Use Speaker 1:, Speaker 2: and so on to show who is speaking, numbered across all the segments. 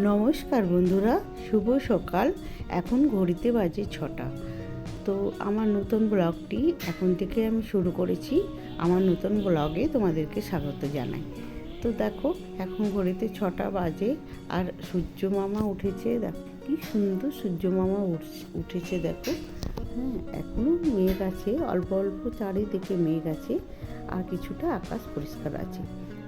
Speaker 1: নমস্কার বন্ধুরা, শুভ সকাল। এখন ঘড়িতে বাজে 6টা। তো আমার নতুন ব্লগটি এখন থেকে আমি শুরু করেছি। আমার নতুন ব্লগে তোমাদেরকে স্বাগত জানাই। তো দেখো, এখন ঘড়িতে 6টা বাজে আর সূর্য মামা উঠেছে। দেখো কি সুন্দর সূর্য মামা উঠেছে দেখো। হ্যাঁ, এখনও মেঘ আছে, অল্প অল্প চারিদিকে মেঘ আছে আর কিছুটা আকাশ পরিষ্কার আছে।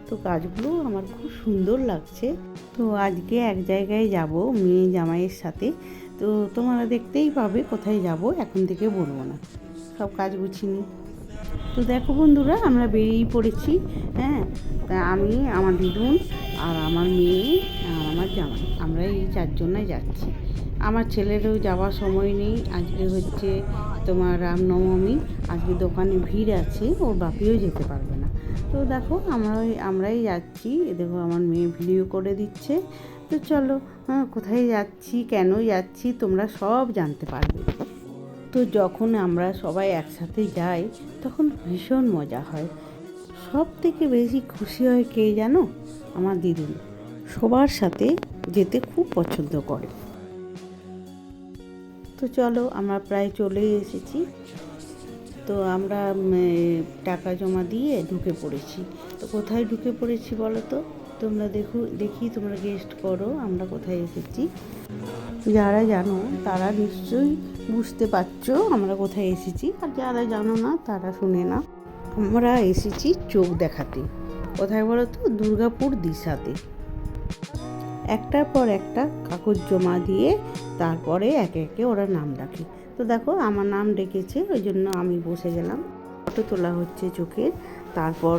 Speaker 1: তো গাছগুলো আমার খুব সুন্দর লাগছে। তো আজকে এক জায়গায় যাব মেয়ে জামাইয়ের সাথে। তো তোমরা দেখতেই পাবে কোথায় যাব, এখন থেকে বলবো না, সব কাজ গুছিয়ে। তো দেখো বন্ধুরা, আমরা বেরিয়ে পড়েছি। হ্যাঁ, তা আমি, আমার দিদুন আর আমার মেয়ে আর আমার জামাই, আমরা এই চারজনাই যাচ্ছি। আমার ছেলেরও যাওয়ার সময় নেই, আজকে হচ্ছে তোমার রামনবমী, আজকে দোকানে ভিড় আছে, ওর বাপিও যেতে পারবে না। তো দেখো আমরাই যাচ্ছি। দেখো আমার মেয়ে ভিডিও করে দিচ্ছে। তো চলো, কোথায় যাচ্ছি, কেন যাচ্ছি, তোমরা সব জানতে পারবে। তো যখন আমরা সবাই একসাথে যাই তখন ভীষণ মজা হয়। সব থেকে বেশি খুশি হয় কে জানো? আমার দিদুন সবার সাথে যেতে খুব পছন্দ করে। তো চলো, আমরা প্রায় চলে এসেছি। তো আমরা টাকা জমা দিয়ে ঢুকে পড়েছি। তো কোথায় ঢুকে পড়েছি বলো তো? তোমরা দেখি, তোমরা গেস্ট করো আমরা কোথায় এসেছি। যারা জানো তারা নিশ্চয়ই বুঝতে পারছো আমরা কোথায় এসেছি, আর যারা জানো না তারা শুনে না। আমরা এসেছি চোখ দেখাতে। কোথায় বলো তো? দুর্গাপুর দিশাতে। একটার পর একটা কাগজ জমা দিয়ে তারপরে একে একে ওরা নাম ডাকে। তো দেখো আমার নাম ডেকেছে, ওই জন্য আমি বসে গেলাম। ফটো তোলা হচ্ছে চোখের, তারপর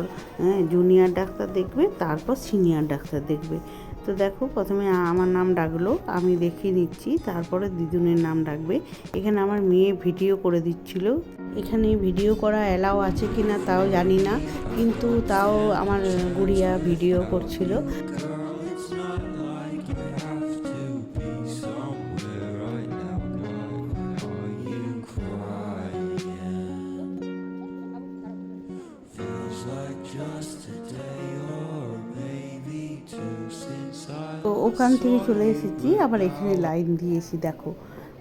Speaker 1: জুনিয়র ডাক্তার দেখবে, তারপর সিনিয়র ডাক্তার দেখবে। তো দেখো, প্রথমে আমার নাম ডাকলো, আমি দেখিয়ে নিচ্ছি, তারপরে দিদুনের নাম ডাকবে। এখানে আমার মেয়ে ভিডিও করে দিচ্ছিল। এখানে ভিডিও করা অ্যালাউ আছে কি না তাও জানি না, কিন্তু তাও আমার গুড়িয়া ভিডিও করছিল। তো ওখান থেকে চলে এসেছি, আবার এখানে লাইন দিয়েছি। দেখো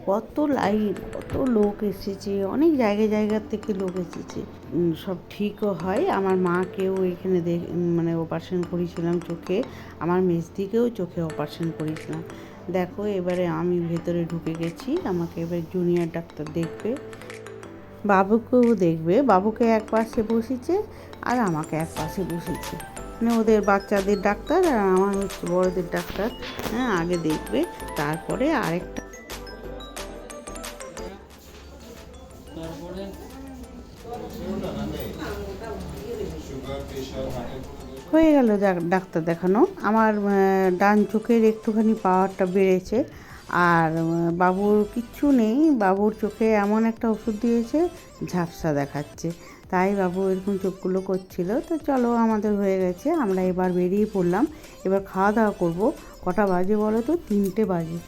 Speaker 1: কত লাইন, কত লোক এসেছে, অনেক জায়গা থেকে লোক এসেছে। সব ঠিকও হয়। আমার মাকেও এখানে মানে অপারেশন করেছিলাম চোখে, আমার মেজদিকেও চোখে অপারেশন করেছিলাম। দেখো এবারে আমি ভেতরে ঢুকে গেছি, আমাকে এবার জুনিয়র ডাক্তার দেখবে, বাবুকেও দেখবে। বাবুকে এক পাশে বসেছে আর আমাকে এক পাশে বসেছে, মানে ওদের বাচ্চাদের ডাক্তার আর আমার হচ্ছে বড়দের ডাক্তার। হ্যাঁ, আগে দেখবে, তারপরে আরেকটা হয়ে গেল ডাক্তার দেখানো। আমার ডান চোখের একটুখানি পাওয়ারটা বেড়েছে, আর বাবুর কিচ্ছু নেই। বাবুর চোখে এমন একটা ওষুধ দিয়েছে, ঝাপসা দেখাচ্ছে, তাই বাবু এরকম চোখগুলো করছিল। তো চলো, আমাদের হয়ে গেছে, আমরা এবার বেরিয়ে পড়লাম। এবার খাওয়া দাওয়া করবো। কটা বাজে বলো তো? 3টে বাজে।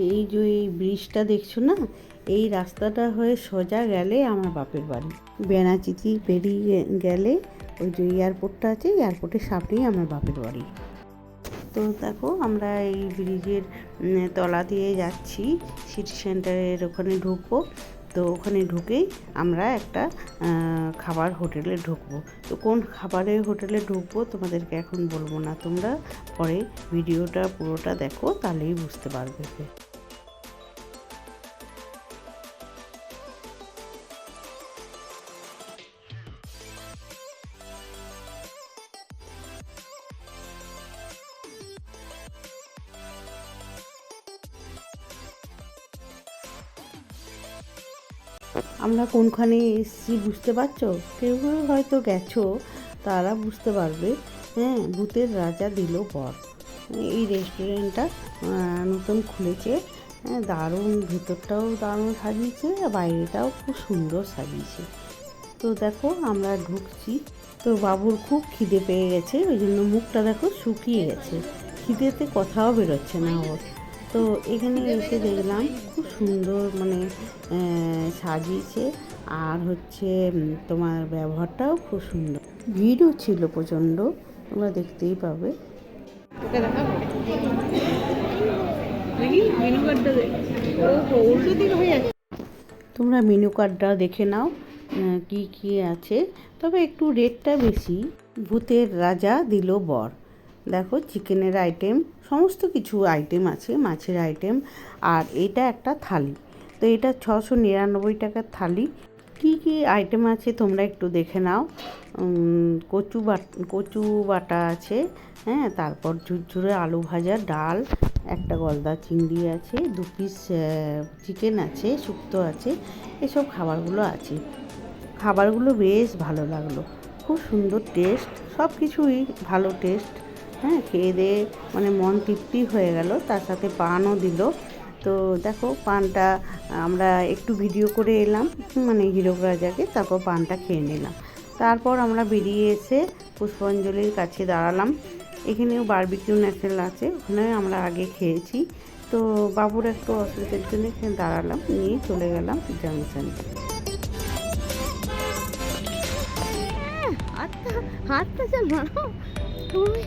Speaker 1: এই যে এই ব্রিজটা দেখছো না, এই রাস্তাটা হয়ে সোজা গেলে আমার বাপের বাড়ি। বেনাচিতি পেরিয়ে গেলে ওই যে এয়ারপোর্টটা আছে, এয়ারপোর্টের সামনেই আমার বাপের বাড়ি। তো দেখো, আমরা এই ব্রিজের তলা দিয়ে যাচ্ছি, সিটি সেন্টারের ওখানে ঢুকবো। তো ওখানে ঢুকেই আমরা একটা খাবার হোটেলে ঢুকবো। তো কোন খাবারের হোটেলে ঢুকবো তোমাদেরকে এখন বলবো না, তোমরা পরে ভিডিওটা পুরোটা দেখো, তাহলেই বুঝতে পারবে। আমরা কোনখানে এসেছি বুঝতে পারছো? কেউ হয়তো গেছো, তারা বুঝতে পারবে। হ্যাঁ, ভূতের রাজা দিল বর। এই রেস্টুরেন্টটা নতুন খুলেছে। হ্যাঁ, দারুণ, ভেতরটাও দারুণ সাজিয়েছে, বাইরেটাও খুব সুন্দর সাজিয়েছে। তো দেখো আমরা ঢুকছি। তো বাবুর খুব খিদে পেয়ে গেছে, ওই জন্য মুখটা দেখো শুকিয়ে গেছে, খিদেতে কথাও বেরোচ্ছে না ওর। তো এখানে এসে দেখলাম খুব সুন্দর মানে সাজিয়েছে, আর হচ্ছে তোমার ব্যবহারটাও খুব সুন্দর। ভিড়ও ছিল প্রচণ্ড, তোমরা দেখতেই পাবে। তোমরা মেনু কার্ডটা দেখে নাও কি কি আছে, তবে একটু রেটটা বেশি। ভূতের রাজা দিল বর, দেখো চিকেনের আইটেম, সমস্ত কিছু আইটেম আছে, মাছের আইটেম, আর এটা একটা থালি। তো এটা 699 টাকার থালি। কি কি আইটেম আছে তোমরা একটু দেখে নাও। কচু বাটা আছে, হ্যাঁ, তারপর ঝুরঝুরে আলু ভাজা, ডাল, একটা গলদা চিংড়ি আছে, 2 পিস চিকেন আছে, শুক্তো আছে, এসব খাবারগুলো আছে। খাবারগুলো বেশ ভালো লাগলো, খুব সুন্দর টেস্ট, সব কিছুই ভালো টেস্ট। হ্যাঁ, খেয়ে দিয়ে মানে মন তৃপ্তি হয়ে গেল। তার সাথে পানও দিল। তো দেখো পানটা আমরা একটু ভিডিও করে এলাম, মানে হীরক রাজাকে, তারপর পানটা খেয়ে নিলাম। তারপর আমরা বেরিয়ে এসে পুষ্পাঞ্জলির কাছে দাঁড়ালাম। এখানেও বারবিকিউ ন্যাশনাল আছে, ওখানে আমরা আগে খেয়েছি। তো বাবুর একটু অসুবিধার জন্য এখানে দাঁড়ালাম, নিয়ে চলে গেলাম জাংশনে।
Speaker 2: হাতটা চাল মারো তুমি।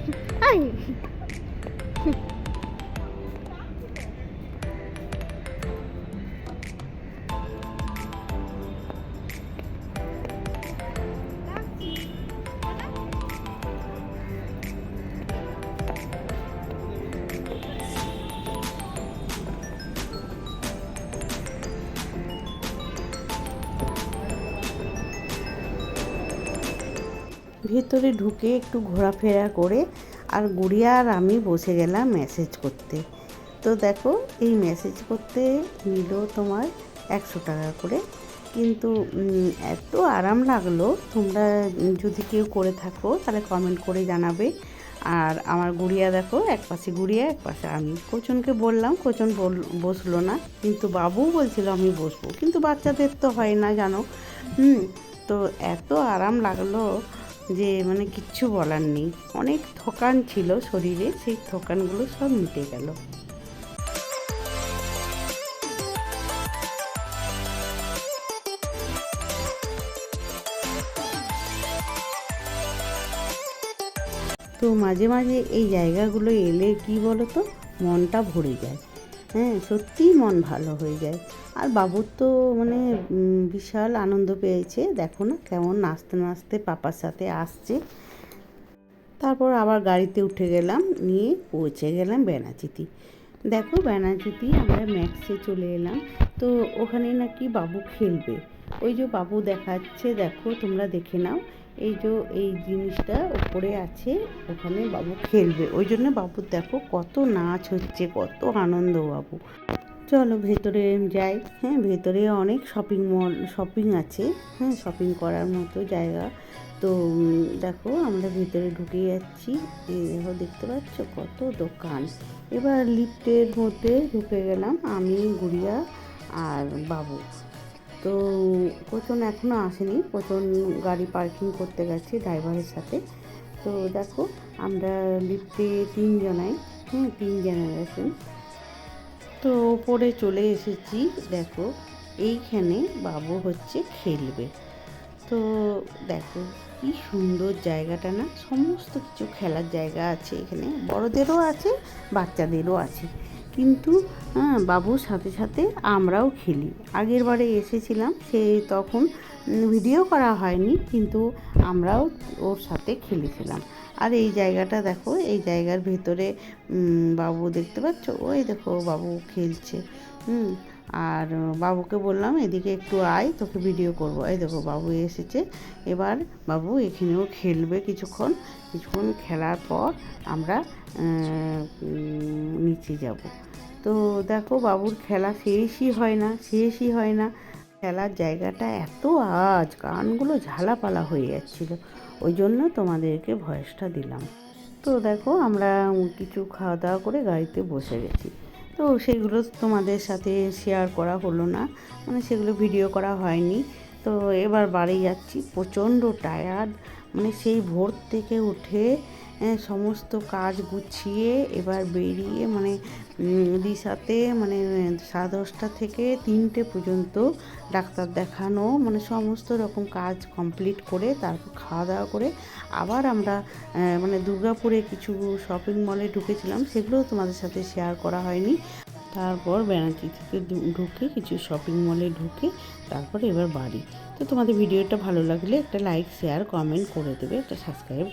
Speaker 1: ভেতরে ঢুকে একটু ঘোরাফেরা করে আর গুড়িয়া আর আমি বসে গেলাম মেসেজ করতে। তো দেখো এই মেসেজ করতে নিল তোমার 100 টাকা করে, কিন্তু এত আরাম লাগলো। তোমরা যদি কেউ করে থাকো তাহলে কমেন্ট করে জানাবে। আর আমার গুড়িয়া দেখো, এক পাশে গুড়িয়া এক পাশে আমি। কোচনকে বললাম, কোচন বসলো না, কিন্তু বাবু বলছিল আমি বসবো, কিন্তু বাচ্চাদের তো হয় না জানো। তো এত আরাম লাগলো যে মানে কিচ্ছু বলার নেই। অনেক থকান ছিল শরীরে, সেই থকানগুলো সব মিটে গেল। তো মাঝে মাঝে এই জায়গাগুলো এলে কি বলো তো, মনটা ভরে যায়। হ্যাঁ, সত্যিই মন ভালো হয়ে যায়। আর বাবুর তো মানে বিশাল আনন্দ পেয়েছে, দেখো না কেমন নাচতে নাচতে পাপার সাথে আসছে। তারপর আবার গাড়িতে উঠে গেলাম, নিয়ে পৌঁছে গেলাম বেনাচিতি। দেখো বেনাচিতি আমরা ম্যাক্সে চলে এলাম। তো ওখানে নাকি বাবু খেলবে, ওই যে বাবু দেখাচ্ছে, দেখো তোমরা দেখে নাও। এই যে এই জিনিসটা উপরে আছে, ওখানে বাবু খেলবে, ওই জন্য বাবুর দেখো কত নাচ হচ্ছে, কত আনন্দ বাবু। চলো ভেতরে যাই। হ্যাঁ, ভেতরে অনেক শপিং আছে, হ্যাঁ, শপিং করার মতো জায়গা। তো দেখো আমরা ভেতরে ঢুকে যাচ্ছি, দেখো দেখতে পাচ্ছ কত দোকান। এবার লিফটের মধ্যে ঢুকে গেলাম আমি, গুড়িয়া আর বাবু। তো কোচন এখনও আসেনি, কোচন গাড়ি পার্কিং করতে গেছে ড্রাইভারের সাথে। তো দেখো আমরা লিফটে 3 জনাই, হ্যাঁ 3 জেনারেশন। তো ওপরে চলে এসেছি, দেখো এইখানে বাবু হচ্ছে খেলবে। তো দেখো কি সুন্দর জায়গাটা না, সমস্ত কিছু খেলার জায়গা আছে এখানে, বড়দেরও আছে বাচ্চাদেরও আছে। কিন্তু হ্যাঁ, বাবুর সাথে সাথে আমরাও খেলি। আগের বারে এসেছিলাম, তখন ভিডিও করা হয়নি, কিন্তু আমরাও ওর সাথে খেলেছিলাম। আর এই জায়গাটা দেখো, এই জায়গার ভেতরে বাবু দেখতে পাচ্ছ, ওই দেখো বাবু খেলছে। আর বাবুকে বললাম এদিকে একটু আয়, তোকে ভিডিও করব। এই দেখো বাবু এসেছে, এবার বাবু এখানেও খেলবে কিছুক্ষণ। খেলার পর আমরা নিচে যাব। তো দেখো বাবুর খেলা শেষই হয় না। খেলার জায়গাটা এত আওয়াজ, কানগুলো ঝালাপালা হয়ে যাচ্ছিলো, ওই জন্য তোমাদেরকে ভয়েসটা দিলাম। তো দেখো আমরা কিছু খাওয়া দাওয়া করে গাড়িতে বসে গেছি। তো সেগুলো তোমাদের সাথে শেয়ার করা হলো না, মানে সেগুলো ভিডিও করা হয়নি। তো এবার বাড়ি যাচ্ছি, প্রচণ্ড টায়ার্ড, মানে সেই ভোর থেকে উঠে সমস্ত কাজ গুছিয়ে এবার বেরিয়ে মানে দিশাতে মানে 10:30 থেকে 3টে পর্যন্ত ডাক্তার দেখানো মানে সমস্ত রকম কাজ কমপ্লিট করে তারপর খাওয়া দাওয়া করে আবার আমরা মানে দুর্গাপুরে কিছু শপিং মলে ঢুকেছিলাম, সেগুলোও তোমাদের সাথে শেয়ার করা হয়নি। তারপর বেনাচি থেকে ঢুকে কিছু শপিং মলে ঢুকে তারপর এবার বাড়ি। তো তোমাদের ভিডিওটা ভালো লাগলে একটা লাইক শেয়ার কমেন্ট করে দেবে, একটা সাবস্ক্রাইব